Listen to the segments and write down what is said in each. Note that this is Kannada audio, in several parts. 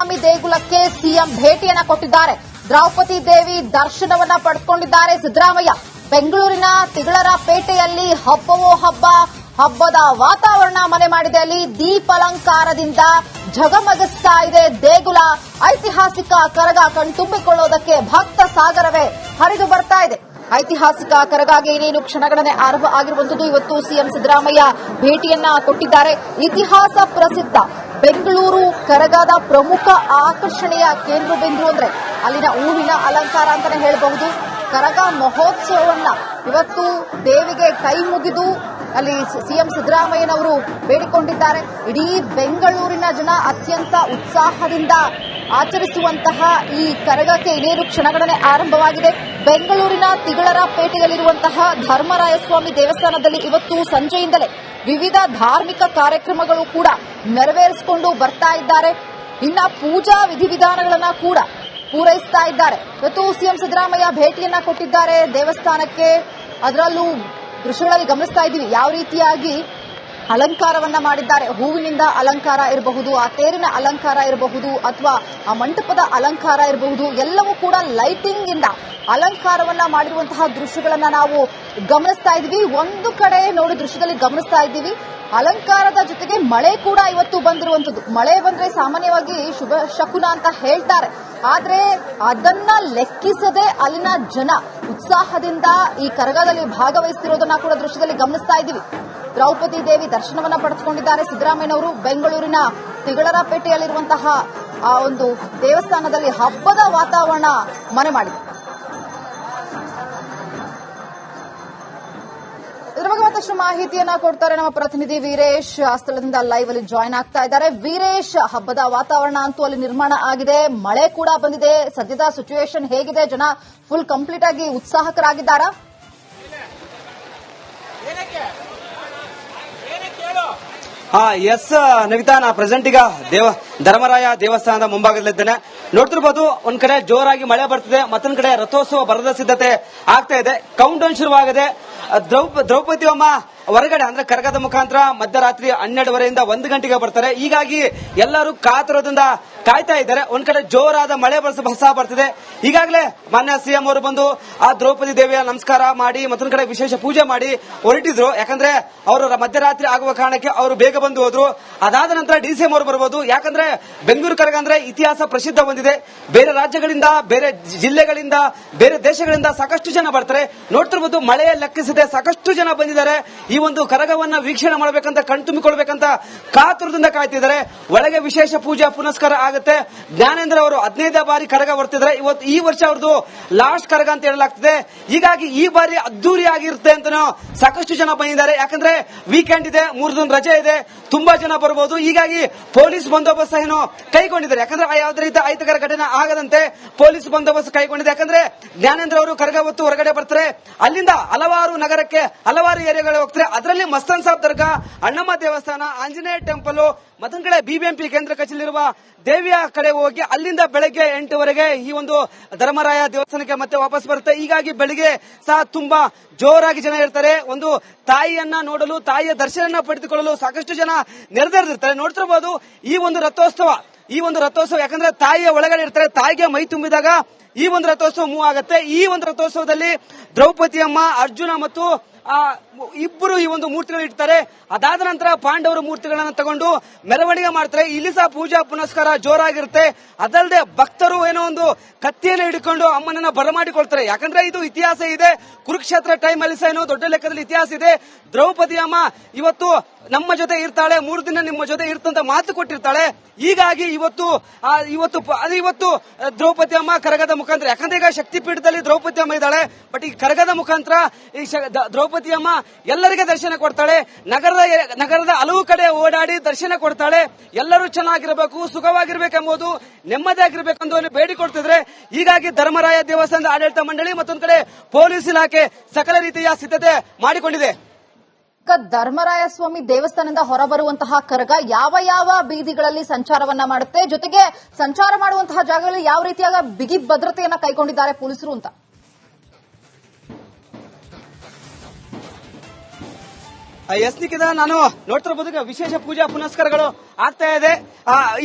ಸ್ವಾಮಿ ದೇಗುಲಕ್ಕೆ ಸಿಎಂ ಭೇಟಿಯನ್ನ ಕೊಟ್ಟಿದ್ದಾರೆ. ದ್ರೌಪದಿ ದೇವಿ ದರ್ಶನವನ್ನ ಪಡೆದುಕೊಂಡಿದ್ದಾರೆ ಸಿದ್ದರಾಮಯ್ಯ. ಬೆಂಗಳೂರಿನ ತಿಗಳರ ಪೇಟೆಯಲ್ಲಿ ಹಬ್ಬವೋ ಹಬ್ಬದ ವಾತಾವರಣ ಮನೆ ಮಾಡಿದೆ. ಅಲ್ಲಿ ದೀಪಾಲಂಕಾರದಿಂದ ಝಗಮಗಿಸ್ತಾ ಇದೆ ದೇಗುಲ. ಐತಿಹಾಸಿಕ ಕರಗ ಕಣ್ತುಂಬಿಕೊಳ್ಳೋದಕ್ಕೆ ಭಕ್ತ ಸಾಗರವೇ ಹರಿದು ಬರ್ತಾ ಇದೆ. ಐತಿಹಾಸಿಕ ಕರಗಾಗಿ ಇನ್ನೇನು ಕ್ಷಣಗಣನೆ ಆರಂಭ ಆಗಿರುವಂತದ್ದು. ಇವತ್ತು ಸಿಎಂ ಸಿದ್ದರಾಮಯ್ಯ ಭೇಟಿಯನ್ನ ಕೊಟ್ಟಿದ್ದಾರೆ. ಇತಿಹಾಸ ಪ್ರಸಿದ್ಧ ಬೆಂಗಳೂರು ಕರಗದ ಪ್ರಮುಖ ಆಕರ್ಷಣೆಯ ಕೇಂದ್ರ ಬಿಂದು ಅಂದ್ರೆ ಅಲ್ಲಿನ ಹೂವಿನ ಅಲಂಕಾರ ಅಂತಾನೆ ಹೇಳಬಹುದು. ಕರಗ ಮಹೋತ್ಸವವನ್ನ ಇವತ್ತು ದೇವಿಗೆ ಕೈ ಮುಗಿದು ಅಲ್ಲಿ ಸಿಎಂ ಸಿದ್ದರಾಮಯ್ಯನವರು ಬೇಡಿಕೊಂಡಿದ್ದಾರೆ. ಇಡೀ ಬೆಂಗಳೂರಿನ ಜನ ಅತ್ಯಂತ ಉತ್ಸಾಹದಿಂದ ಆಚರಿಸುವಂತಹ ಈ ಕರಗಕ್ಕೆ ಇನ್ನೇನು ಕ್ಷಣಗಣನೆ ಆರಂಭವಾಗಿದೆ. ಬೆಂಗಳೂರಿನ ತಿಗಳರ ಪೇಟೆಯಲ್ಲಿರುವಂತಹ ಧರ್ಮರಾಯಸ್ವಾಮಿ ದೇವಸ್ಥಾನದಲ್ಲಿ ಇವತ್ತು ಸಂಜೆಯಿಂದಲೇ ವಿವಿಧ ಧಾರ್ಮಿಕ ಕಾರ್ಯಕ್ರಮಗಳು ಕೂಡ ನೆರವೇರಿಸಿಕೊಂಡು ಬರ್ತಾ ಇದ್ದಾರೆ. ಇನ್ನ ಪೂಜಾ ವಿಧಿವಿಧಾನಗಳನ್ನ ಕೂಡ ಪೂರೈಸ್ತಾ ಇದ್ದಾರೆ. ಇವತ್ತು ಸಿಎಂ ಸಿದ್ದರಾಮಯ್ಯ ಭೇಟಿಯನ್ನ ಕೊಟ್ಟಿದ್ದಾರೆ ದೇವಸ್ಥಾನಕ್ಕೆ. ಅದರಲ್ಲೂ ದೃಶ್ಯಗಳಲ್ಲಿ ಗಮನಿಸ್ತಾ ಇದ್ದೀವಿ ಯಾವ ರೀತಿಯಾಗಿ ಅಲಂಕಾರವನ್ನ ಮಾಡಿದ್ದಾರೆ. ಹೂವಿನಿಂದ ಅಲಂಕಾರ ಇರಬಹುದು, ಆ ತೇರಿನ ಅಲಂಕಾರ ಇರಬಹುದು, ಅಥವಾ ಆ ಮಂಟಪದ ಅಲಂಕಾರ ಇರಬಹುದು, ಎಲ್ಲವೂ ಕೂಡ ಲೈಟಿಂಗ್ ಇಂದ ಅಲಂಕಾರವನ್ನ ಮಾಡಿರುವಂತಹ ದೃಶ್ಯಗಳನ್ನ ನಾವು ಗಮನಿಸ್ತಾ ಇದ್ದೀವಿ. ಒಂದು ಕಡೆ ನೋಡಿ ದೃಶ್ಯದಲ್ಲಿ ಗಮನಿಸ್ತಾ ಇದ್ದೀವಿ ಅಲಂಕಾರದ ಜೊತೆಗೆ ಮಳೆ ಕೂಡ ಇವತ್ತು ಬಂದಿರುವಂತದ್ದು. ಮಳೆ ಬಂದ್ರೆ ಸಾಮಾನ್ಯವಾಗಿ ಶುಭ ಶಕುನ ಅಂತ ಹೇಳ್ತಾರೆ. ಆದ್ರೆ ಅದನ್ನ ಲೆಕ್ಕಿಸದೆ ಅಲ್ಲಿನ ಜನ ಉತ್ಸಾಹದಿಂದ ಈ ಕರಗದಲ್ಲಿ ಭಾಗವಹಿಸುತ್ತಿರೋದನ್ನ ಕೂಡ ದೃಶ್ಯದಲ್ಲಿ ಗಮನಿಸ್ತಾ ಇದ್ದೀವಿ. ದ್ರೌಪದಿ ದೇವಿ ದರ್ಶನವನ್ನ ಪಡೆದುಕೊಂಡಿದ್ದಾರೆ ಸಿದ್ದರಾಮಯ್ಯನವರು. ಬೆಂಗಳೂರಿನ ತಿಗಳರ ಪೇಟೆಯಲ್ಲಿರುವಂತಹ ಆ ಒಂದು ದೇವಸ್ಥಾನದಲ್ಲಿ ಹಬ್ಬದ ವಾತಾವರಣ ಮನೆ ಮಾಡಿದೆ. ಇದರ ಬಗ್ಗೆ ಮತ್ತಷ್ಟು ಮಾಹಿತಿಯನ್ನ ಕೊಡ್ತಾರೆ ನಮ್ಮ ಪ್ರತಿನಿಧಿ ವೀರೇಶ್. ಆ ಸ್ಥಳದಿಂದ ಲೈವ್ ಅಲ್ಲಿ ಜಾಯ್ನ್ ಆಗ್ತಾ ಇದ್ದಾರೆ. ವೀರೇಶ್, ಹಬ್ಬದ ವಾತಾವರಣ ಅಂತೂ ಅಲ್ಲಿ ನಿರ್ಮಾಣ ಆಗಿದೆ, ಮಳೆ ಕೂಡ ಬಂದಿದೆ. ಸದ್ಯದ ಸಿಚುವೇಶನ್ ಹೇಗಿದೆ? ಜನ ಫುಲ್ ಕಂಪ್ಲೀಟ್ ಆಗಿ ಉತ್ಸಾಹಕರಾಗಿದ್ದಾರಾ? ಎಸ್ ನವಿತಾ, ನಾ ಪ್ರೆಸೆಂಟ್ ಈಗ ಧರ್ಮರಾಯ ದೇವಸ್ಥಾನದ ಮುಂಭಾಗದಲ್ಲಿದ್ದೇನೆ. ನೋಡ್ತಿರ್ಬೋದು, ಒಂದ್ ಕಡೆ ಜೋರಾಗಿ ಮಳೆ ಬರ್ತಿದೆ, ಮತ್ತೊಂದ್ ಕಡೆ ರಥೋತ್ಸವ ಬರದ ಸಿದ್ಧತೆ ಆಗ್ತಾ ಇದೆ. ಕೌಂಟ್ ಡೌನ್ ಶುರುವಾಗಿದೆ. ದ್ರೌಪದಿ ಅಮ್ಮ ಹೊರಗಡೆ ಅಂದ್ರೆ ಕರಗದ ಮುಖಾಂತರ ಮಧ್ಯರಾತ್ರಿ 12:30ಯಿಂದ 1 ಗಂಟೆಗೆ ಬರ್ತಾರೆ. ಹೀಗಾಗಿ ಎಲ್ಲರೂ ಕಾತುರದಿಂದ ಕಾಯ್ತಾ ಇದ್ದಾರೆ. ಒಂದ್ ಕಡೆ ಜೋರಾದ ಮಳೆ ಸಹ ಬರ್ತಿದೆ. ಈಗಾಗಲೇ ಮಾನ್ಯ ಸಿಎಂ ಅವರು ಬಂದು ಆ ದ್ರೌಪದಿ ದೇವಿಯ ನಮಸ್ಕಾರ ಮಾಡಿ ಮತ್ತೊಂದ್ ಕಡೆ ವಿಶೇಷ ಪೂಜೆ ಮಾಡಿ ಹೊರಟಿದ್ರು. ಯಾಕಂದ್ರೆ ಅವರು ಮಧ್ಯರಾತ್ರಿ ಆಗುವ ಕಾರಣಕ್ಕೆ ಅವರು ಬೇಗ ಬಂದು ಹೋದ್ರು. ಅದಾದ ನಂತರ ಡಿಸಿಎಂ ಅವರು ಬರಬಹುದು. ಯಾಕಂದ್ರೆ ಬೆಂಗಳೂರು ಕರಗ ಅಂದ್ರೆ ಇತಿಹಾಸ ಪ್ರಸಿದ್ಧ ಹೊಂದಿದೆ. ಬೇರೆ ರಾಜ್ಯಗಳಿಂದ, ಬೇರೆ ಜಿಲ್ಲೆಗಳಿಂದ, ಬೇರೆ ದೇಶಗಳಿಂದ ಸಾಕಷ್ಟು ಜನ ಬರ್ತಾರೆ. ನೋಡ್ತಿರ್ಬೋದು, ಮಳೆಯ ಲೆಕ್ಕಿಸದೆ ಸಾಕಷ್ಟು ಜನ ಬಂದಿದ್ದಾರೆ. ಈ ಒಂದು ಕರಗವನ್ನ ವೀಕ್ಷಣೆ ಮಾಡಬೇಕಂತ, ಕಣ್ತುಂಬಿಕೊಳ್ಬೇಕಂತ ಕಾತುರದಿಂದ ಕಾಯ್ತಿದ್ದಾರೆ. ಒಳಗೆ ವಿಶೇಷ ಪೂಜಾ ಪುನಸ್ಕಾರ ಆಗುತ್ತೆ. ಜ್ಞಾನೇಂದ್ರ ಅವರು 15ನೇ ಬಾರಿ ಕರಗ ಬರ್ತಿದ್ದಾರೆ. ಈ ವರ್ಷ ಅವ್ರದ್ದು ಲಾಸ್ಟ್ ಕರಗ ಅಂತ ಹೇಳಲಾಗ್ತಿದೆ. ಹೀಗಾಗಿ ಈ ಬಾರಿ ಅದ್ದೂರಿ ಆಗಿರುತ್ತೆ ಅಂತ ಸಾಕಷ್ಟು ಜನ ಬಂದಿದ್ದಾರೆ. ಯಾಕಂದ್ರೆ ವೀಕೆಂಡ್ ಇದೆ, 3 ದಿನ ರಜೆ ಇದೆ, ತುಂಬಾ ಜನ ಬರಬಹುದು. ಹೀಗಾಗಿ ಪೊಲೀಸ್ ಬಂದೋಬಸ್ತ್ ಏನು ಕೈಗೊಂಡಿದ್ದಾರೆ. ಯಾಕಂದ್ರೆ ಯಾವುದೇ ರೀತಿ ಅಹಿತಕರ ಘಟನೆ ಆಗದಂತೆ ಪೊಲೀಸ್ ಬಂದೋಬಸ್ತ್ ಕೈಗೊಂಡಿದೆ. ಯಾಕಂದ್ರೆ ಜ್ಞಾನೇಂದ್ರ ಅವರು ಕರಗ ಹೊತ್ತು ಹೊರಗಡೆ ಬರ್ತಾರೆ. ಅಲ್ಲಿಂದ ಹಲವಾರು ನಗರಕ್ಕೆ, ಹಲವಾರು ಏರಿಯಾಗಳು ಹೋಗ್ತಾರೆ. ಅದರಲ್ಲಿ ಮಸ್ತಾನ್ ಸಾಬ್ ದರ್ಗಾ, ಅಣ್ಣಮ್ಮ ದೇವಸ್ಥಾನ, ಆಂಜನೇಯ ಟೆಂಪಲ್, ಮತ್ತೊಂದು ಕಡೆ ಬಿಬಿಎಂಪಿ ಕೇಂದ್ರ ಕಚೇರಿಯಿರುವ ದೇವಿಯ ಕಡೆ ಹೋಗಿ ಅಲ್ಲಿಂದ ಬೆಳಗ್ಗೆ 8ವರೆಗೆ ಈ ಒಂದು ಧರ್ಮರಾಯ ದೇವಸ್ಥಾನಕ್ಕೆ ಮತ್ತೆ ವಾಪಸ್ ಬರುತ್ತೆ. ಹೀಗಾಗಿ ಬೆಳಿಗ್ಗೆ ಸಹ ತುಂಬಾ ಜೋರಾಗಿ ಜನ ಇರ್ತಾರೆ. ಒಂದು ತಾಯಿಯನ್ನ ನೋಡಲು, ತಾಯಿಯ ದರ್ಶನ ಪಡೆದುಕೊಳ್ಳಲು ಸಾಕಷ್ಟು ಜನ ನೆರೆದಿರ್ತಾರೆ. ನೋಡ್ತಿರಬಹುದು ಈ ಒಂದು ರಥೋತ್ಸವ ಯಾಕಂದ್ರೆ ತಾಯಿಯ ಒಳಗಡೆ ಇರ್ತಾರೆ. ತಾಯಿಗೆ ಮೈ ತುಂಬಿದಾಗ ಈ ಒಂದು ರಥೋತ್ಸವ ಮೂವ್ ಆಗುತ್ತೆ. ಈ ಒಂದು ರಥೋತ್ಸವದಲ್ಲಿ ದ್ರೌಪದಿ ಅಮ್ಮ, ಅರ್ಜುನ ಮತ್ತು ಇಬ್ಬರು ಈ ಒಂದು ಮೂರ್ತಿಗಳು ಇಡ್ತಾರೆ. ಅದಾದ ನಂತರ ಪಾಂಡವರ ಮೂರ್ತಿಗಳನ್ನ ತಗೊಂಡು ಮೆರವಣಿಗೆ ಮಾಡ್ತಾರೆ. ಇಲ್ಲಿ ಸಹ ಪೂಜಾ ಪುನಸ್ಕಾರ ಜೋರಾಗಿರುತ್ತೆ. ಅದಲ್ಲದೆ ಭಕ್ತರು ಏನೋ ಒಂದು ಕತ್ತಿಯನ್ನು ಹಿಡಿಕೊಂಡು ಅಮ್ಮನನ್ನ ಬರಮಾಡಿಕೊಳ್ತಾರೆ. ಯಾಕಂದ್ರೆ ಇದು ಇತಿಹಾಸ ಇದೆ. ಕುರುಕ್ಷೇತ್ರ ಟೈಮ್ ಅಲ್ಲಿ ಸಹ ಏನೋ ದೊಡ್ಡ ಲೆಕ್ಕದಲ್ಲಿ ಇತಿಹಾಸ ಇದೆ. ದ್ರೌಪದಿ ಅಮ್ಮ ಇವತ್ತು ನಮ್ಮ ಜೊತೆ ಇರ್ತಾಳೆ, 3 ದಿನ ನಿಮ್ಮ ಜೊತೆ ಇರ್ತಂತ ಮಾತು ಕೊಟ್ಟಿರ್ತಾಳೆ. ಹೀಗಾಗಿ ಇವತ್ತು ದ್ರೌಪದಿ ಅಮ್ಮ ಕರಗದ ಮುಖಾಂತರ, ಯಾಕಂದ್ರೆ ಈಗ ಶಕ್ತಿ ಪೀಠದಲ್ಲಿ ದ್ರೌಪದಿ ಅಮ್ಮ ಇದ್ದಾಳೆ, ಬಟ್ ಈ ಕರಗದ ಮುಖಾಂತರ ಈ ದ್ರೌಪದಿ ಅಮ್ಮ ಎಲ್ಲರಿಗೆ ದರ್ಶನ ಕೊಡ್ತಾಳೆ. ನಗರದ ಹಲವು ಕಡೆ ಓಡಾಡಿ ದರ್ಶನ ಕೊಡ್ತಾಳೆ. ಎಲ್ಲರೂ ಚೆನ್ನಾಗಿರಬೇಕು, ಸುಖವಾಗಿರ್ಬೇಕೆಂಬುದು, ನೆಮ್ಮದಿಯಾಗಿರ್ಬೇಕೆಂದು ಬೇಡಿಕೊಡ್ತಿದ್ರೆ. ಹೀಗಾಗಿ ಧರ್ಮರಾಯ ದೇವಸ್ಥಾನದ ಆಡಳಿತ ಮಂಡಳಿ ಮತ್ತೊಂದು ಕಡೆ ಪೊಲೀಸ್ ಇಲಾಖೆ ಸಕಲ ರೀತಿಯ ಸಿದ್ಧತೆ ಮಾಡಿಕೊಂಡಿದೆ. ಧರ್ಮರಾಯ ಸ್ವಾಮಿ ದೇವಸ್ಥಾನದಿಂದ ಹೊರಬರುವಂತಹ ಕರಗ ಯಾವ ಬೀದಿಗಳಲ್ಲಿ ಸಂಚಾರವನ್ನ ಮಾಡುತ್ತೆ, ಜೊತೆಗೆ ಸಂಚಾರ ಮಾಡುವಂತಹ ಜಾಗಗಳಲ್ಲಿ ಯಾವ ರೀತಿಯಾದ ಬಿಗಿ ಭದ್ರತೆಯನ್ನ ಕೈಗೊಂಡಿದ್ದಾರೆ ಪೊಲೀಸರು ಅಂತ? ನಿಖಿತ, ನಾನು ನೋಡ್ತಿರ್ಬೋದು ವಿಶೇಷ ಪೂಜಾ ಪುನಸ್ಕಾರಗಳು ಆಗ್ತಾ ಇದೆ.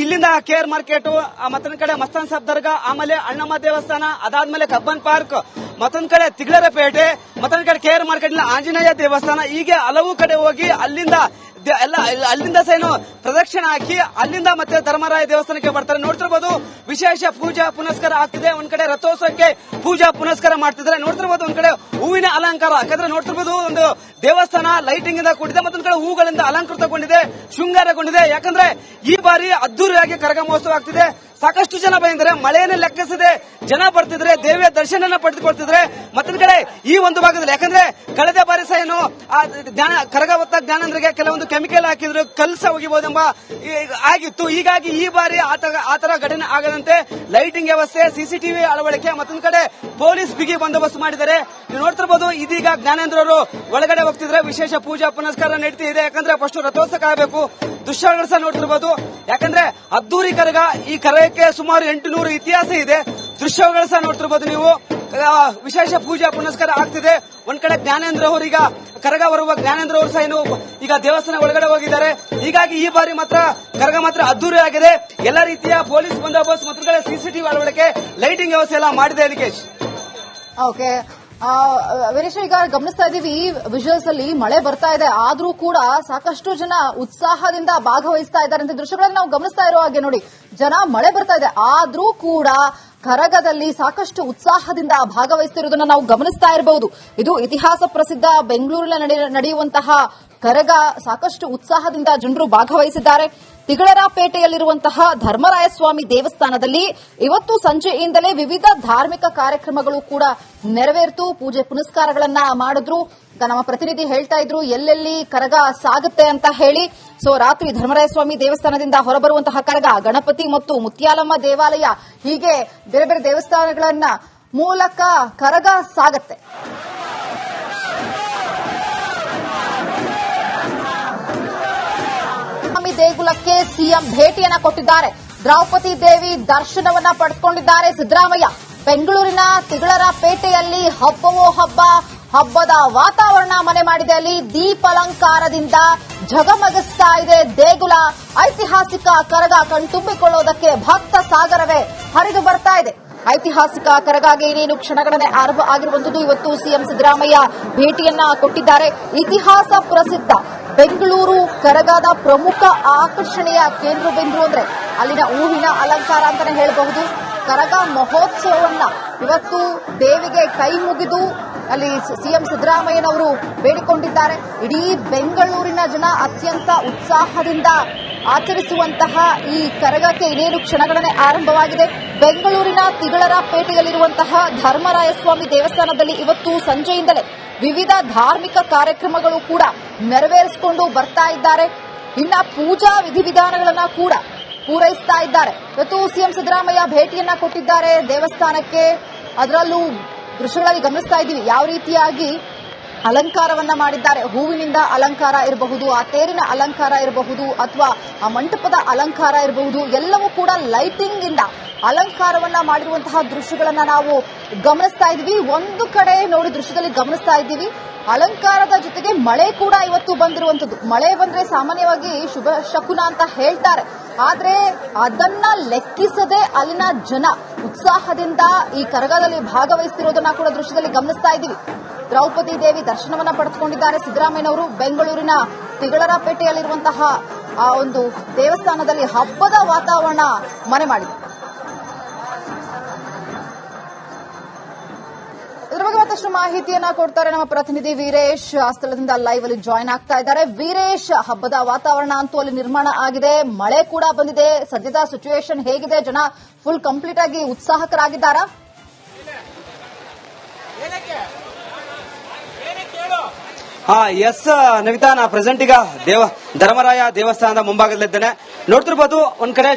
ಇಲ್ಲಿಂದ ಕೇರ್ ಮಾರ್ಕೆಟ್, ಮತ್ತೊಂದ್ ಕಡೆ ಮಸ್ತಾನ್ ಸಾಬ್ ದರ್ಗಾ, ಆಮೇಲೆ ಅಣ್ಣಮ್ಮ ದೇವಸ್ಥಾನ, ಅದಾದ್ಮೇಲೆ ಕಬ್ಬನ್ ಪಾರ್ಕ್, ಮತ್ತೊಂದ್ ಕಡೆ ತಿಗಳರಪೇಟೆ, ಮತ್ತೊಂದ್ ಕಡೆ ಕೇರ್ ಮಾರ್ಕೆಟ್ ಆಂಜನೇಯ ದೇವಸ್ಥಾನ, ಹೀಗೆ ಹಲವು ಕಡೆ ಹೋಗಿ ಅಲ್ಲಿಂದ ಸೈನು ಪ್ರದಕ್ಷಿಣೆ ಹಾಕಿ ಅಲ್ಲಿಂದ ಮತ್ತೆ ಧರ್ಮರಾಯ ದೇವಸ್ಥಾನಕ್ಕೆ ಬರ್ತಾರೆ. ನೋಡ್ತಿರ್ಬೋದು ವಿಶೇಷ ಪೂಜಾ ಪುನಸ್ಕಾರ ಆಗ್ತಿದೆ. ಒಂದ್ ಕಡೆ ರಥೋತ್ಸವಕ್ಕೆ ಪೂಜಾ ಪುನಸ್ಕಾರ ಮಾಡ್ತಿದ್ದಾರೆ. ನೋಡ್ತಿರ್ಬೋದು ಒಂದ್ ಕಡೆ ಹೂವಿನ ಅಲಂಕಾರ, ಯಾಕಂದ್ರೆ ನೋಡ್ತಿರ್ಬೋದು ಒಂದು ದೇವಸ್ಥಾನ ಲೈಟಿಂಗ್ ಇಂದ ಕೂಡಿದೆ, ಮತ್ತೊಂದ್ ಕಡೆ ಹೂಗಳಿಂದ ಅಲಂಕೃತಗೊಂಡಿದೆ, ಶೃಂಗಾರಗೊಂಡಿದೆ. ಯಾಕಂದ್ರೆ ಈ ಬಾರಿ ಅದ್ದೂರಿಯಾಗಿ ಕರಗ ಮಹೋತ್ಸವ ಆಗ್ತಿದೆ. ಸಾಕಷ್ಟು ಜನ ಬಂದಿದ್ದಾರೆ, ಮಳೆಯನ್ನು ಲೆಕ್ಕಿಸದೆ ಜನ ಬರ್ತಿದ್ರೆ, ದೇವಿಯ ದರ್ಶನ ಪಡೆದುಕೊಳ್ತಿದ್ರೆ. ಮತ್ತೊಂದ್ ಕಡೆ ಈ ಒಂದು ಭಾಗದಲ್ಲಿ ಯಾಕಂದ್ರೆ ಕಳೆದ ಬಾರಿ ಸಹ ಏನು ಕರಗ ಹೊತ್ತ ಜ್ಞಾನೇಂದ್ರಿಗೆ ಕೆಲವೊಂದು ಕೆಮಿಕಲ್ ಹಾಕಿದ್ರು, ಕಲ್ಸ ಹೋಗಿಬಹುದೆಂಬ ಆಗಿತ್ತು. ಹೀಗಾಗಿ ಈ ಬಾರಿ ಆತರ ಘಟನೆ ಆಗದಂತೆ ಲೈಟಿಂಗ್ ವ್ಯವಸ್ಥೆ, ಸಿಸಿಟಿವಿ ಅಳವಡಿಕೆ, ಮತ್ತೊಂದ್ ಕಡೆ ಪೊಲೀಸ್ ಬಿಗಿ ಬಂದೋಬಸ್ತ್ ಮಾಡಿದ್ದಾರೆ. ನೀವು ನೋಡ್ತಿರ್ಬೋದು ಇದೀಗ ಜ್ಞಾನೇಂದ್ರ ಅವರು ಒಳಗಡೆ ಹೋಗ್ತಿದ್ರೆ ವಿಶೇಷ ಪೂಜಾ ಪುನಸ್ಕಾರ ನಡೀತಾ ಇದೆ. ಯಾಕಂದ್ರೆ ಫಸ್ಟ್ ರಥೋತ್ಸವ ಆಗಬೇಕು. ದೃಶ್ಯಗಳು ಸಹ ನೋಡ್ತಿರ್ಬೋದು, ಯಾಕಂದ್ರೆ ಅದ್ದೂರಿ ಕರಗ, ಈ ಕರಗಕ್ಕೆ ಸುಮಾರು 800 ಇತಿಹಾಸ ಇದೆ. ದೃಶ್ಯಗಳು ಸಹ ನೋಡ್ತಿರ್ಬೋದು ನೀವು. ವಿಶೇಷ ಪೂಜಾ ಪುನಸ್ಕಾರ ಆಗ್ತಿದೆ. ಒಂದ್ ಕಡೆ ಜ್ಞಾನೇಂದ್ರ ಅವರು ಈಗ ಕರಗ ಬರುವ ಜ್ಞಾನೇಂದ್ರ ಅವರು ಸಹ ಈಗ ದೇವಸ್ಥಾನ ಒಳಗಡೆ ಹೋಗಿದ್ದಾರೆ. ಹೀಗಾಗಿ ಈ ಬಾರಿ ಮಾತ್ರ ಕರಗ ಮಾತ್ರ ಅದ್ದೂರಿ ಆಗಿದೆ. ಎಲ್ಲ ರೀತಿಯ ಪೊಲೀಸ್ ಬಂದೋಬಸ್ತ್ ಮತ್ತು ಸಿಸಿಟಿವಿ ಅಳವಡಿಕೆ, ಲೈಟಿಂಗ್ ವ್ಯವಸ್ಥೆ ಎಲ್ಲ ಮಾಡಿದೆ. ಲಿಕೇಶ್, ಓಕೆ ವೀರೇಶ್, ಈಗ ಗಮನಿಸ್ತಾ ಇದೀವಿ ವಿಜುವಲ್ಸ್ ಅಲ್ಲಿ ಮಳೆ ಬರ್ತಾ ಇದೆ, ಆದ್ರೂ ಕೂಡ ಸಾಕಷ್ಟು ಜನ ಉತ್ಸಾಹದಿಂದ ಭಾಗವಹಿಸ್ತಾ ಇದ್ದಾರೆ ಅಂತ ದೃಶ್ಯಗಳನ್ನು ನಾವು ಗಮನಿಸ್ತಾ ಇರೋ ಹಾಗೆ ನೋಡಿ. ಜನ ಮಳೆ ಬರ್ತಾ ಇದೆ, ಆದ್ರೂ ಕೂಡ ಕರಗದಲ್ಲಿ ಸಾಕಷ್ಟು ಉತ್ಸಾಹದಿಂದ ಭಾಗವಹಿಸುತ್ತಿರುವುದನ್ನು ನಾವು ಗಮನಿಸ್ತಾ ಇರಬಹುದು. ಇದು ಇತಿಹಾಸ ಪ್ರಸಿದ್ಧ ಬೆಂಗಳೂರಿನಲ್ಲಿ ನಡೆಯುವಂತಹ ಕರಗ. ಸಾಕಷ್ಟು ಉತ್ಸಾಹದಿಂದ ಜನರು ಭಾಗವಹಿಸಿದ್ದಾರೆ. ತಿಗಳರಪೇಟೆಯಲ್ಲಿರುವಂತಹ ಧರ್ಮರಾಯಸ್ವಾಮಿ ದೇವಸ್ಥಾನದಲ್ಲಿ ಇವತ್ತು ಸಂಜೆಯಿಂದಲೇ ವಿವಿಧ ಧಾರ್ಮಿಕ ಕಾರ್ಯಕ್ರಮಗಳು ಕೂಡ ನೆರವೇರಿತು. ಪೂಜೆ ಪುನಸ್ಕಾರಗಳನ್ನ ಮಾಡಿದ್ರು. ನಮ್ಮ ಪ್ರತಿನಿಧಿ ಹೇಳ್ತಾ ಇದ್ರು ಎಲ್ಲೆಲ್ಲಿ ಕರಗ ಸಾಗುತ್ತೆ ಅಂತ ಹೇಳಿ. ಸೊ ರಾತ್ರಿ ಧರ್ಮರಾಯಸ್ವಾಮಿ ದೇವಸ್ಥಾನದಿಂದ ಹೊರಬರುವಂತಹ ಕರಗ, ಗಣಪತಿ ಮತ್ತು ಮುತ್ಯಾಲಮ್ಮ ದೇವಾಲಯ, ಹೀಗೆ ಬೇರೆ ಬೇರೆ ದೇವಸ್ಥಾನಗಳನ್ನ ಮೂಲಕ ಕರಗ ಸಾಗುತ್ತೆ. ದೇಗುಲಕ್ಕೆ ಸಿಎಂ ಭೇಟಿಯನ್ನ ಕೊಟ್ಟಿದ್ದಾರೆ. ದ್ರೌಪದಿ ದೇವಿ ದರ್ಶನವನ್ನ ಪಡೆದುಕೊಂಡಿದ್ದಾರೆ ಸಿದ್ದರಾಮಯ್ಯ. ಬೆಂಗಳೂರಿನ ತಿಗಳರಪೇಟೆಯಲ್ಲಿ ಹಬ್ಬವೋ ಹಬ್ಬ, ಹಬ್ಬದ ವಾತಾವರಣ ಮನೆ ಮಾಡಿದೆ. ಅಲ್ಲಿ ದೀಪಾಲಂಕಾರದಿಂದ ಝಗಮಗಿಸ್ತಾ ಇದೆ ದೇಗುಲ. ಐತಿಹಾಸಿಕ ಕರಗ ಕಣ್ತುಂಬಿಕೊಳ್ಳುವುದಕ್ಕೆ ಭಕ್ತ ಸಾಗರವೇ ಹರಿದು ಬರ್ತಾ ಇದೆ. ಐತಿಹಾಸಿಕ ಕರಗಾಗಿ ಇನ್ನೇನು ಕ್ಷಣಗಳನ್ನೇ ಆರಂಭ ಆಗಿರುವಂತದ್ದು. ಇವತ್ತು ಸಿಎಂ ಸಿದ್ದರಾಮಯ್ಯ ಭೇಟಿಯನ್ನ ಕೊಟ್ಟಿದ್ದಾರೆ. ಇತಿಹಾಸ ಪ್ರಸಿದ್ಧ ಬೆಂಗಳೂರು ಕರಗದ ಪ್ರಮುಖ ಆಕರ್ಷಣೆಯ ಕೇಂದ್ರ ಬಿಂದು ಅಂದ್ರೆ ಅಲ್ಲಿನ ಹೂವಿನ ಅಲಂಕಾರ ಅಂತಾನೆ ಹೇಳಬಹುದು. ಕರಗ ಮಹೋತ್ಸವವನ್ನ ಇವತ್ತು ದೇವಿಗೆ ಕೈ ಮುಗಿದು ಅಲ್ಲಿ ಸಿಎಂ ಸಿದ್ದರಾಮಯ್ಯನವರು ಬೇಡಿಕೊಂಡಿದ್ದಾರೆ. ಇಡೀ ಬೆಂಗಳೂರಿನ ಜನ ಅತ್ಯಂತ ಉತ್ಸಾಹದಿಂದ ಆಚರಿಸುವಂತಹ ಈ ಕರಗಕ್ಕೆ ಇನ್ನೇನು ಕ್ಷಣಗಳನ್ನೇ ಆರಂಭವಾಗಿದೆ. ಬೆಂಗಳೂರಿನ ತಿಗಳರಪೇಟೆಯಲ್ಲಿರುವಂತಹ ಧರ್ಮರಾಯಸ್ವಾಮಿ ದೇವಸ್ಥಾನದಲ್ಲಿ ಇವತ್ತು ಸಂಜೆಯಿಂದಲೇ ವಿವಿಧ ಧಾರ್ಮಿಕ ಕಾರ್ಯಕ್ರಮಗಳು ಕೂಡ ನೆರವೇರಿಸಿಕೊಂಡು ಬರ್ತಾ ಇದ್ದಾರೆ. ಇನ್ನ ಪೂಜಾ ವಿಧಿವಿಧಾನಗಳನ್ನ ಕೂಡ ಪೂರೈಸ್ತಾ ಇದ್ದಾರೆ. ಇವತ್ತು ಸಿಎಂ ಸಿದ್ದರಾಮಯ್ಯ ಭೇಟಿಯನ್ನ ಕೊಟ್ಟಿದ್ದಾರೆ ದೇವಸ್ಥಾನಕ್ಕೆ. ಅದರಲ್ಲೂ ದೃಶ್ಯಗಳಲ್ಲಿ ಗಮನಿಸ್ತಾ ಇದ್ದೀವಿ ಯಾವ ರೀತಿಯಾಗಿ ಅಲಂಕಾರವನ್ನ ಮಾಡಿದ್ದಾರೆ. ಹೂವಿನಿಂದ ಅಲಂಕಾರ ಇರಬಹುದು, ಆ ತೇರಿನ ಅಲಂಕಾರ ಇರಬಹುದು, ಅಥವಾ ಆ ಮಂಟಪದ ಅಲಂಕಾರ ಇರಬಹುದು, ಎಲ್ಲವೂ ಕೂಡ ಲೈಟಿಂಗ್ ಇಂದ ಅಲಂಕಾರವನ್ನ ಮಾಡಿರುವಂತಹ ದೃಶ್ಯಗಳನ್ನ ನಾವು ಗಮನಿಸ್ತಾ ಇದ್ದೀವಿ. ಒಂದು ಕಡೆ ನೋಡಿ ದೃಶ್ಯದಲ್ಲಿ ಗಮನಿಸ್ತಾ ಇದ್ದೀವಿ ಅಲಂಕಾರದ ಜೊತೆಗೆ ಮಳೆ ಕೂಡ ಇವತ್ತು ಬಂದಿರುವಂತದ್ದು. ಮಳೆ ಬಂದ್ರೆ ಸಾಮಾನ್ಯವಾಗಿ ಶುಭ ಶಕುನ ಅಂತ ಹೇಳ್ತಾರೆ. ಆದ್ರೆ ಅದನ್ನ ಲೆಕ್ಕಿಸದೆ ಅಲ್ಲಿನ ಜನ ಉತ್ಸಾಹದಿಂದ ಈ ಕರಗದಲ್ಲಿ ಭಾಗವಹಿಸುತ್ತಿರೋದನ್ನ ಕೂಡ ದೃಶ್ಯದಲ್ಲಿ ಗಮನಿಸ್ತಾ ಇದ್ದೀವಿ. ದ್ರೌಪದಿ ದೇವಿ ದರ್ಶನವನ್ನ ಪಡೆದುಕೊಂಡಿದ್ದಾರೆ ಸಿದ್ದರಾಮಯ್ಯನವರು. ಬೆಂಗಳೂರಿನ ತಿಗಳರಪೇಟೆಯಲ್ಲಿರುವಂತಹ ಆ ಒಂದು ದೇವಸ್ಥಾನದಲ್ಲಿ ಹಬ್ಬದ ವಾತಾವರಣ ಮನೆ ಮಾಡಿದೆ. ಇದರ ಬಗ್ಗೆ ಮತ್ತಷ್ಟು ಮಾಹಿತಿಯನ್ನ ಕೊಡ್ತಾರೆ ನಮ್ಮ ಪ್ರತಿನಿಧಿ ವೀರೇಶ್. ಆ ಸ್ಥಳದಿಂದ ಲೈವ್ ಅಲ್ಲಿ ಜಾಯ್ನ್ ಆಗ್ತಾ ಇದ್ದಾರೆ. ವೀರೇಶ್, ಹಬ್ಬದ ವಾತಾವರಣ ಅಂತೂ ಅಲ್ಲಿ ನಿರ್ಮಾಣ ಆಗಿದೆ, ಮಳೆ ಕೂಡ ಬಂದಿದೆ. ಸದ್ಯದ ಸಿಚುವೇಶನ್ ಹೇಗಿದೆ? ಜನ ಫುಲ್ ಕಂಪ್ಲೀಟ್ ಆಗಿ ಉತ್ಸಾಹಕರಾಗಿದ್ದಾರಾ? ಎಸ್ ನವಿತಾ, ನಾ ಪ್ರೆಸೆಂಟ್ ಈಗ ಧರ್ಮರಾಯ ದೇವಸ್ಥಾನದ ಮುಂಭಾಗದಲ್ಲಿದ್ದೇನೆ. ನೋಡ್ತಿರ್ಬೋದು ಒಂದ್ ಕಡೆ